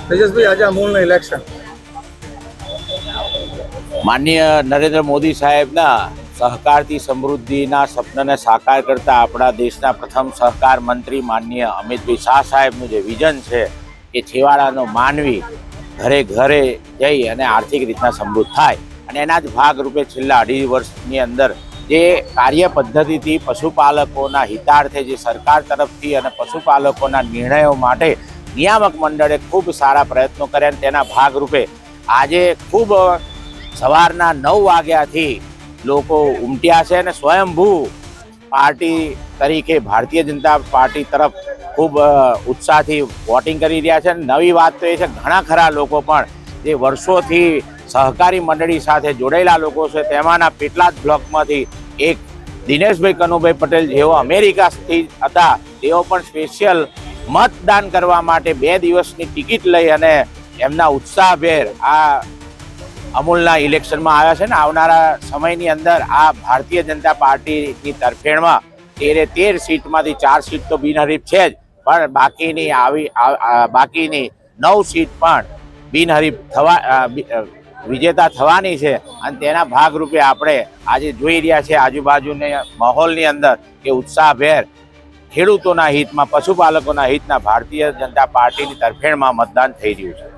તેજસભાઈ, આજે અમૂલનું ઇલેક્શન માનનીય નરેન્દ્ર મોદી સાહેબના સહકારથી સમૃદ્ધિના સપનાને સાકાર કરતા આપણા દેશના પ્રથમ સહકાર મંત્રી માનનીય અમિતભાઈ શાહ સાહેબનું જે વિઝન છે કે છેવાડાનો માનવી ઘરે ઘરે જઈ અને આર્થિક રીતના સમૃદ્ધ થાય અને એના જ ભાગરૂપે છેલ્લા 2.5 વર્ષની અંદર જે કાર્ય પદ્ધતિથી પશુપાલકોના હિતાર્થે જે સરકાર તરફથી અને પશુપાલકોના નિર્ણયો માટે નિયામક મંડળે ખૂબ સારા પ્રયત્નો કર્યા અને તેના ભાગરૂપે આજે ખૂબ સવારના 9 વાગ્યાથી લોકો ઉમટ્યા છે અને સ્વયંભૂ પાર્ટી તરીકે ભારતીય જનતા પાર્ટી તરફ ખૂબ ઉત્સાહથી વોટિંગ કરી રહ્યા છે. નવી વાત તો એ છે ઘણા ખરા લોકો પણ જે વર્ષોથી સહકારી મંડળી સાથે જોડાયેલા લોકો છે તેમાંના પેટલાદ બ્લોકમાંથી એક દિનેશભાઈ કનુભાઈ પટેલ જેઓ અમેરિકાથી હતા તેઓ પણ સ્પેશિયલ મતદાન કરવા માટે 2 દિવસની ટિકિટ લઈ અને એમના ઉત્સાહભેર આ અમૂલના ઇલેક્શનમાં આવ્યા છે ને આવનારા સમયની અંદર આ ભારતીય જનતા પાર્ટીની તરફેણમાં 13 સીટમાંથી 4 સીટ તો બિનહરીફ છે જ, પણ બાકીની 9 સીટ પણ બિનહરીફ વિજેતા થવાની છે અને તેના ભાગરૂપે આપણે આજે જોઈ રહ્યા છીએ આજુબાજુના માહોલની અંદર કે ઉત્સાહભેર ખેડૂતોના હિતમાં પશુપાલકોના હિતના ભારતીય જનતા પાર્ટીની તરફેણમાં મતદાન થઈ રહ્યું છે.